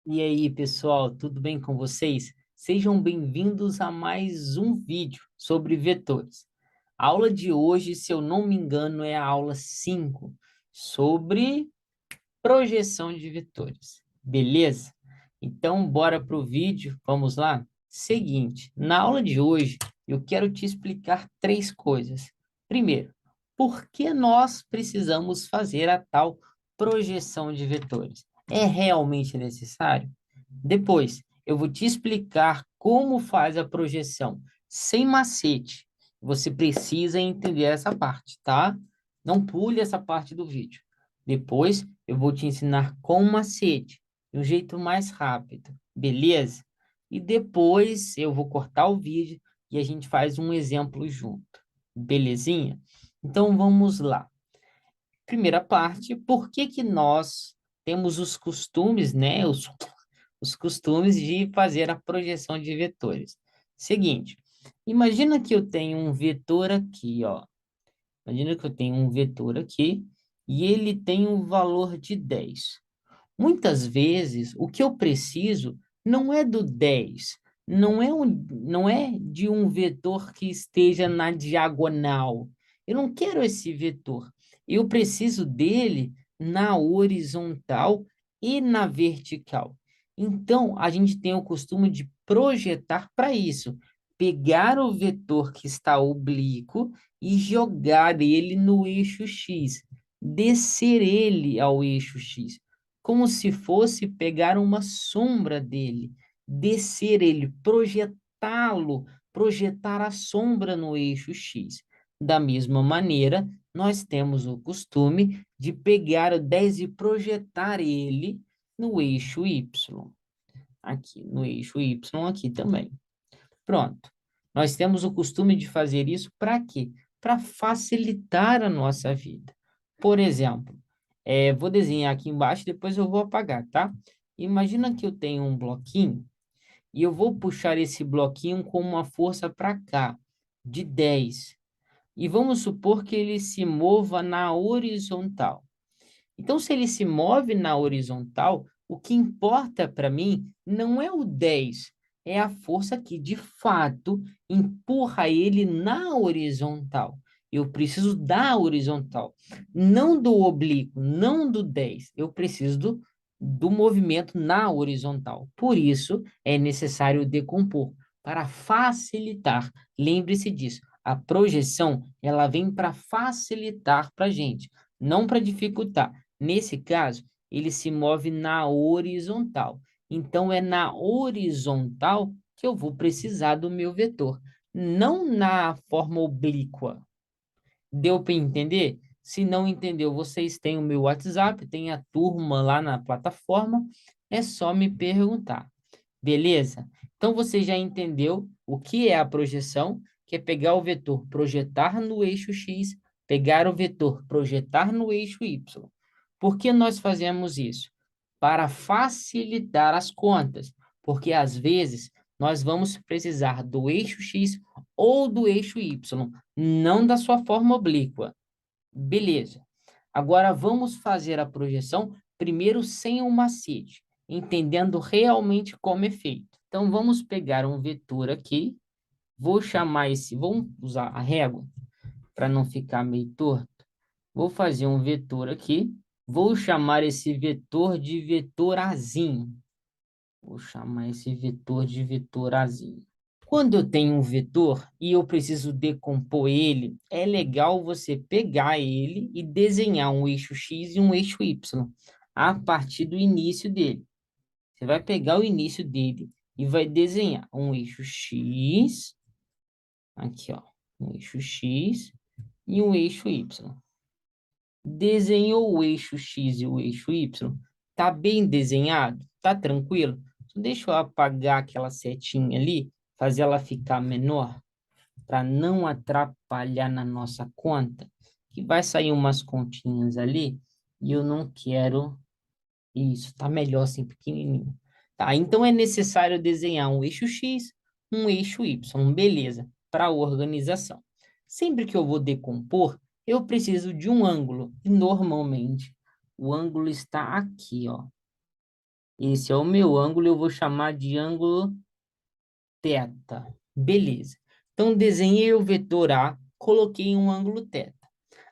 E aí, pessoal, tudo bem com vocês? Sejam bem-vindos a mais um vídeo sobre vetores. A aula de hoje, se eu não me engano, é a aula 5 sobre projeção de vetores. Beleza? Então, bora para o vídeo, vamos lá? Seguinte, na aula de hoje, eu quero te explicar três coisas. Primeiro, por que nós precisamos fazer a tal projeção de vetores? É realmente necessário? Depois, eu vou te explicar como faz a projeção sem macete. Você precisa entender essa parte, tá? Não pule essa parte do vídeo. Depois, eu vou te ensinar com macete, de um jeito mais rápido, beleza? E depois eu vou cortar o vídeo e a gente faz um exemplo junto, belezinha? Então vamos lá. Primeira parte, por que que nós temos os costumes, né? Os costumes de fazer a projeção de vetores. Seguinte, imagina que eu tenho um vetor aqui, ó. Imagina que eu tenho um vetor aqui e ele tem um valor de 10. Muitas vezes, o que eu preciso não é do 10, não é de um vetor que esteja na diagonal. Eu não quero esse vetor. Eu preciso dele na horizontal e na vertical. Então, a gente tem o costume de projetar para isso. Pegar o vetor que está oblíquo e jogar ele no eixo X. Descer ele ao eixo X como se fosse pegar uma sombra dele, descer ele, projetá-lo, projetar a sombra no eixo X. Da mesma maneira, nós temos o costume de pegar o 10 e projetar ele no eixo Y. Aqui, no eixo Y, aqui também. Pronto. Nós temos o costume de fazer isso para quê? Para facilitar a nossa vida. Por exemplo, vou desenhar aqui embaixo, depois eu vou apagar, tá? Imagina que eu tenho um bloquinho e eu vou puxar esse bloquinho com uma força para cá, de 10. E vamos supor que ele se mova na horizontal. Então, se ele se move na horizontal, o que importa para mim não é o 10, é a força que de fato empurra ele na horizontal. Eu preciso da horizontal, não do oblíquo, não do 10. Eu preciso do movimento na horizontal. Por isso, é necessário decompor para facilitar. Lembre-se disso. A projeção, ela vem para facilitar para a gente, não para dificultar. Nesse caso, ele se move na horizontal. Então, é na horizontal que eu vou precisar do meu vetor, não na forma oblíqua. Deu para entender? Se não entendeu, vocês têm o meu WhatsApp, tem a turma lá na plataforma, é só me perguntar. Beleza? Então, você já entendeu o que é a projeção, que é pegar o vetor, projetar no eixo X, pegar o vetor, projetar no eixo Y. Por que nós fazemos isso? Para facilitar as contas, porque às vezes nós vamos precisar do eixo X ou do eixo Y, não da sua forma oblíqua. Beleza. Agora vamos fazer a projeção primeiro sem o macete, entendendo realmente como é feito. Então vamos pegar um vetor aqui, vou chamar vamos usar a régua para não ficar meio torto. Vou fazer um vetor aqui, vou chamar esse vetor de vetor Azinho. Vou chamar esse vetor de vetor Azinho. Quando eu tenho um vetor e eu preciso decompor ele, é legal você pegar ele e desenhar um eixo X e um eixo Y a partir do início dele. Você vai pegar o início dele e vai desenhar um eixo X, aqui ó, um eixo X e um eixo Y. Desenhou o eixo X e o eixo Y? Tá bem desenhado? Tá tranquilo? Deixa eu apagar aquela setinha ali, fazer ela ficar menor, para não atrapalhar na nossa conta, que vai sair umas continhas ali, e eu não quero isso, tá melhor assim, pequenininho. Tá, então é necessário desenhar um eixo X, um eixo Y, beleza, para organização. Sempre que eu vou decompor, eu preciso de um ângulo, e normalmente o ângulo está aqui, ó. Esse é o meu ângulo, eu vou chamar de ângulo θ. Beleza. Então, desenhei o vetor A, coloquei um ângulo θ.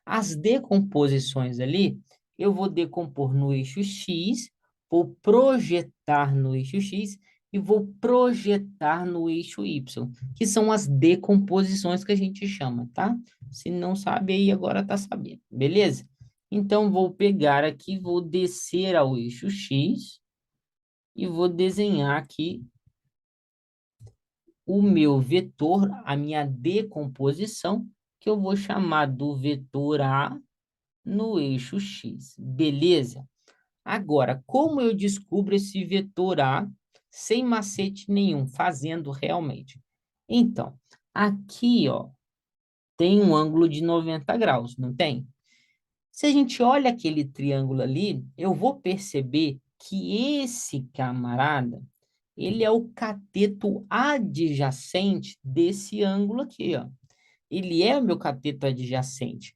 As decomposições ali, eu vou decompor no eixo X, vou projetar no eixo X e vou projetar no eixo Y, que são as decomposições que a gente chama, tá? Se não sabe aí, agora tá sabendo, beleza? Então, vou pegar aqui, vou descer ao eixo X e vou desenhar aqui o meu vetor, a minha decomposição, que eu vou chamar do vetor A no eixo X. Beleza? Agora, como eu descubro esse vetor A sem macete nenhum, fazendo realmente? Então, aqui, ó, tem um ângulo de 90 graus, não tem? Se a gente olha aquele triângulo ali, eu vou perceber que esse camarada, ele é o cateto adjacente desse ângulo aqui, ó. Ele é o meu cateto adjacente.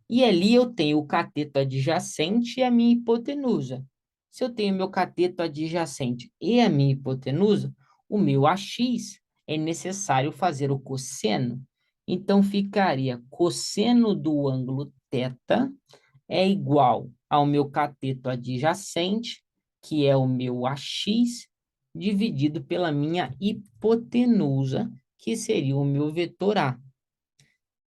E ali eu tenho o cateto adjacente e a minha hipotenusa. Se eu tenho meu cateto adjacente e a minha hipotenusa, o meu AX é necessário fazer o cosseno. Então, ficaria cosseno do ângulo θ é igual ao meu cateto adjacente, que é o meu AX, dividido pela minha hipotenusa, que seria o meu vetor A.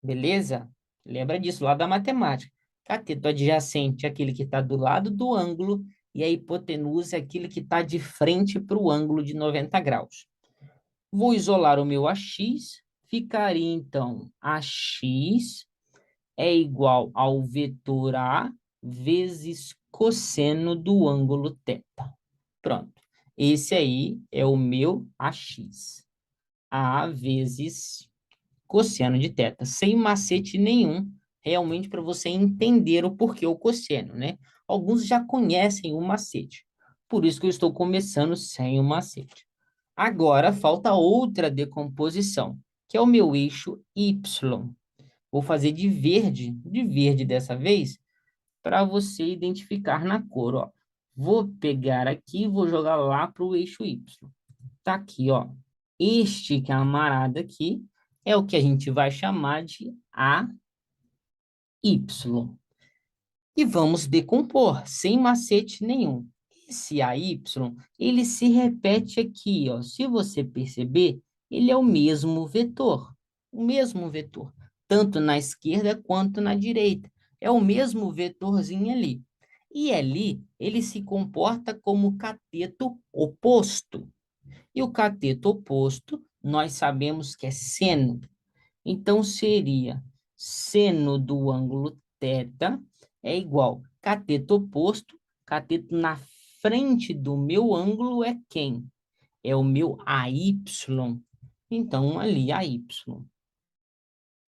Beleza? Lembra disso lá da matemática. Cateto adjacente é aquele que está do lado do ângulo e a hipotenusa é aquele que está de frente para o ângulo de 90 graus. Vou isolar o meu AX, ficaria então AX é igual ao vetor A vezes cosseno do ângulo θ. Pronto. Esse aí é o meu AX. A vezes cosseno de θ, sem macete nenhum, realmente para você entender o porquê o cosseno, né? Alguns já conhecem o macete, por isso que eu estou começando sem o macete. Agora falta outra decomposição, que é o meu eixo Y. Vou fazer de verde dessa vez, para você identificar na cor, ó. Vou pegar aqui e vou jogar lá para o eixo Y. Tá aqui, ó. Este camarada aqui é o que a gente vai chamar de AY. E vamos decompor, sem macete nenhum. Esse AY, ele se repete aqui, ó. Se você perceber, ele é o mesmo vetor. O mesmo vetor. Tanto na esquerda quanto na direita. É o mesmo vetorzinho ali. E ali, ele se comporta como cateto oposto. E o cateto oposto, nós sabemos que é seno. Então, seria seno do ângulo θ é igual cateto oposto, cateto na frente do meu ângulo é quem? É o meu AY. Então, ali, AY.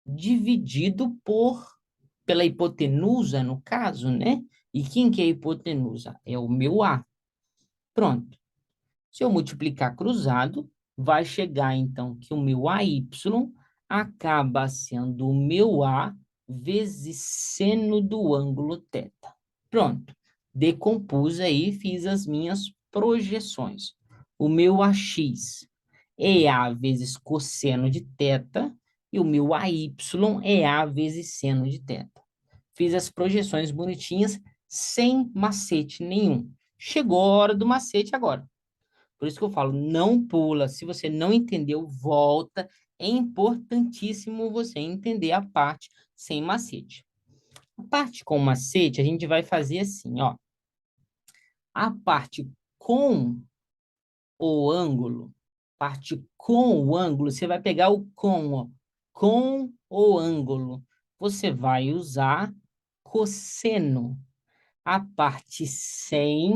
Dividido pela hipotenusa, no caso, né? E quem que é a hipotenusa? É o meu A. Pronto. Se eu multiplicar cruzado, vai chegar, então, que o meu AY acaba sendo o meu A vezes seno do ângulo θ. Pronto. Decompus aí, fiz as minhas projeções. O meu AX é A vezes cosseno de θ e o meu AY é A vezes seno de θ. Fiz as projeções bonitinhas, sem macete nenhum. Chegou a hora do macete agora. Por isso que eu falo, não pula. Se você não entendeu, volta. É importantíssimo você entender a parte sem macete. A parte com macete, a gente vai fazer assim, ó. A parte com o ângulo, você vai pegar o com, ó, com o ângulo. Você vai usar cosseno. A parte sem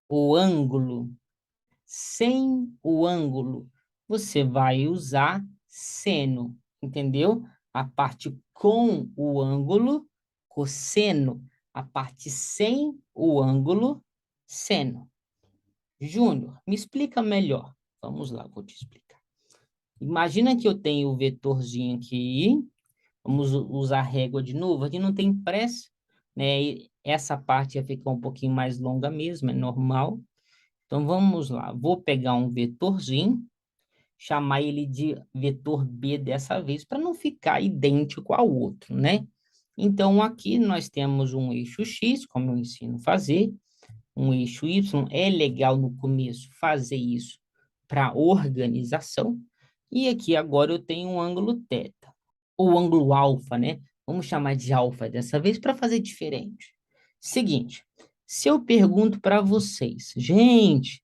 o ângulo, você vai usar seno, entendeu? A parte com o ângulo, cosseno. A parte sem o ângulo, seno. Júnior, me explica melhor. Vamos lá, vou te explicar. Imagina que eu tenho o vetorzinho aqui. Vamos usar régua de novo. Aqui não tem pressa, né? E essa parte ia ficar um pouquinho mais longa mesmo, é normal. Então, vamos lá. Vou pegar um vetorzinho, chamar ele de vetor B dessa vez, para não ficar idêntico ao outro, né? Então, aqui nós temos um eixo X, como eu ensino a fazer, um eixo Y. É legal no começo fazer isso para organização. E aqui agora eu tenho um ângulo θ, ou ângulo alfa, né? Vamos chamar de alfa dessa vez para fazer diferente. Seguinte, se eu pergunto para vocês, gente,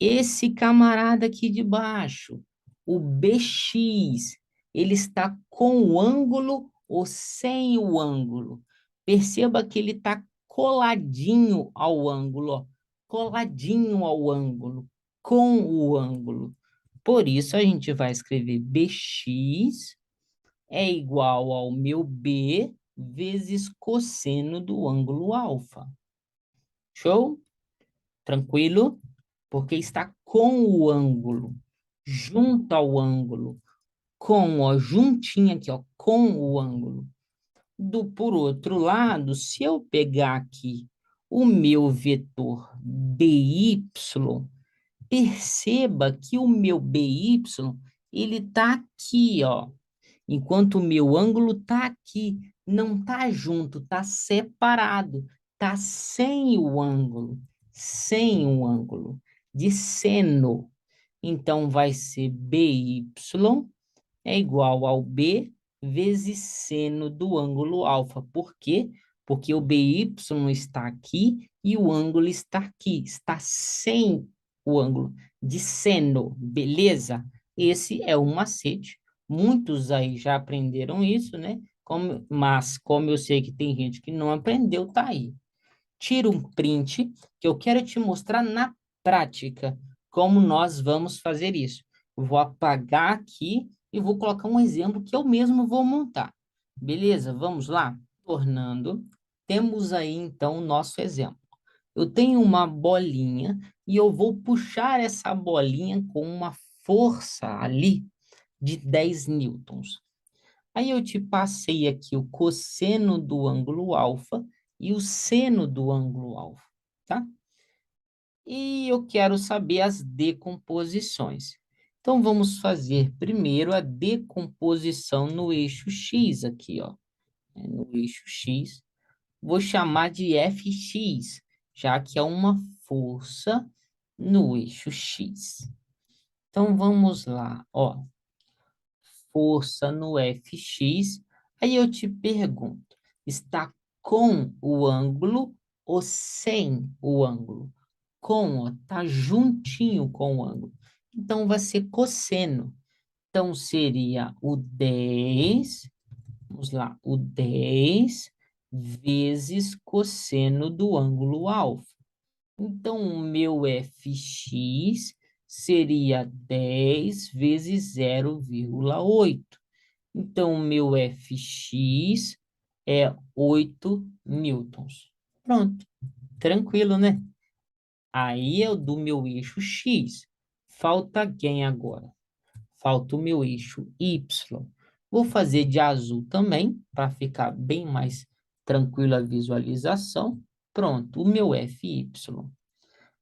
esse camarada aqui de baixo, o BX, ele está com o ângulo ou sem o ângulo? Perceba que ele está coladinho ao ângulo, ó, coladinho ao ângulo, com o ângulo. Por isso, a gente vai escrever BX é igual ao meu B vezes cosseno do ângulo alfa. Show? Tranquilo? Porque está com o ângulo, junto ao ângulo, com, ó, juntinho aqui, ó, com o ângulo. Por outro lado, se eu pegar aqui o meu vetor BY, perceba que o meu BY, ele está aqui, ó, enquanto o meu ângulo está aqui, não está junto, está separado, está sem o ângulo, de seno. Então, vai ser BY é igual ao B vezes seno do ângulo alfa. Por quê? Porque o BY está aqui e o ângulo está aqui, está sem o ângulo de seno, beleza? Esse é o macete. Muitos aí já aprenderam isso, né? Mas como eu sei que tem gente que não aprendeu, tá aí. Tira um print que eu quero te mostrar na prática como nós vamos fazer isso. Eu vou apagar aqui e vou colocar um exemplo que eu mesmo vou montar. Beleza? Vamos lá? Tornando, temos aí então o nosso exemplo. Eu tenho uma bolinha e eu vou puxar essa bolinha com uma força ali de 10 newtons. Aí eu te passei aqui o cosseno do ângulo alfa e o seno do ângulo alfa, tá? E eu quero saber as decomposições. Então, vamos fazer primeiro a decomposição no eixo X aqui, ó. No eixo X. Vou chamar de Fx, já que é uma força no eixo X. Então, vamos lá, ó. Força no Fx. Aí eu te pergunto, está com o ângulo ou sem o ângulo? Com, ó, tá juntinho com o ângulo. Então, vai ser cosseno. Então, seria o 10, vamos lá, o 10 vezes cosseno do ângulo alfa. Então, o meu Fx seria 10 vezes 0,8. Então, o meu Fx é 8 newtons. Pronto, tranquilo, né? Aí é o do meu eixo X. Falta quem agora? Falta o meu eixo Y. Vou fazer de azul também, para ficar bem mais tranquila a visualização. Pronto, o meu FY.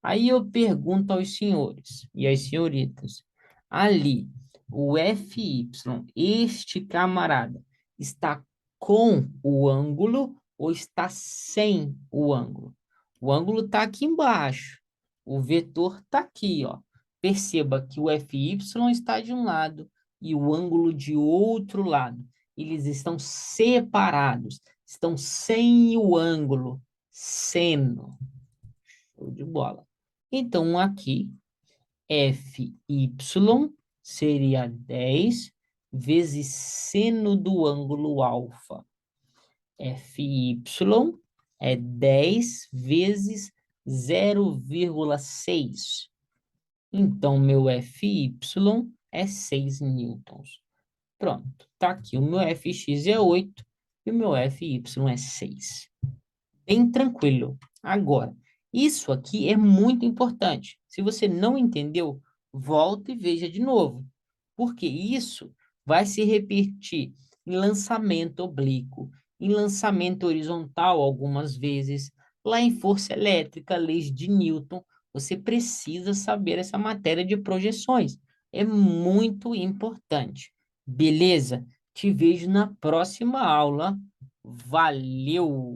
Aí eu pergunto aos senhores e às senhoritas, ali, o FY, este camarada, está com o ângulo ou está sem o ângulo? O ângulo está aqui embaixo, o vetor está aqui, ó. Perceba que o FY está de um lado e o ângulo de outro lado. Eles estão separados, estão sem o ângulo, seno. Show de bola. Então, aqui, FY seria 10 vezes seno do ângulo alfa. FY é 10 vezes 0,6. Então, meu FY é 6 newtons. Pronto, tá aqui. O meu Fx é 8 e o meu Fy é 6. Bem tranquilo. Agora, isso aqui é muito importante. Se você não entendeu, volta e veja de novo, porque isso vai se repetir em lançamento oblíquo, em lançamento horizontal algumas vezes, lá em força elétrica, leis de Newton, você precisa saber essa matéria de projeções. É muito importante. Beleza? Te vejo na próxima aula. Valeu!